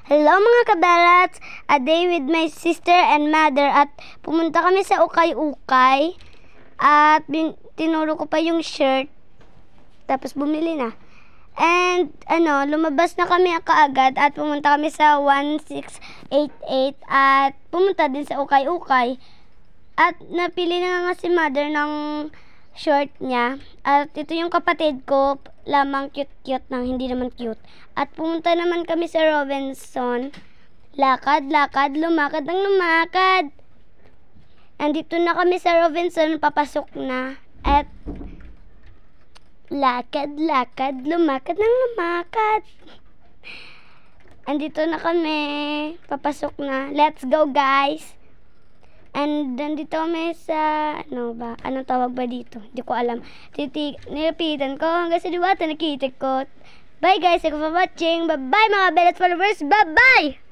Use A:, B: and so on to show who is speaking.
A: Hello mga kabelats! A day with my sister and mother at pumunta kami sa Ukay-Ukay at tinuro ko pa yung shirt tapos bumili na. And lumabas na kami kaagad at pumunta kami sa 1688 at pumunta din sa Ukay-Ukay at napili na nga si mother ng short niya. At ito yung kapatid ko, lamang cute-cute nang hindi naman cute. At pumunta naman kami sa Robinson. Lakad, lumakad ng lumakad. Andito na kami sa Robinson, papasok na. At lakad, lumakad ng lumakad. Andito na kami, papasok na. Let's go, guys! And nandito kami sa, anong tawag ba dito? Hindi ko alam. Nilapitan ko hanggang sa diwata nakita ko. Bye guys, thank you for watching. Bye-bye mga Belats followers. Bye-bye!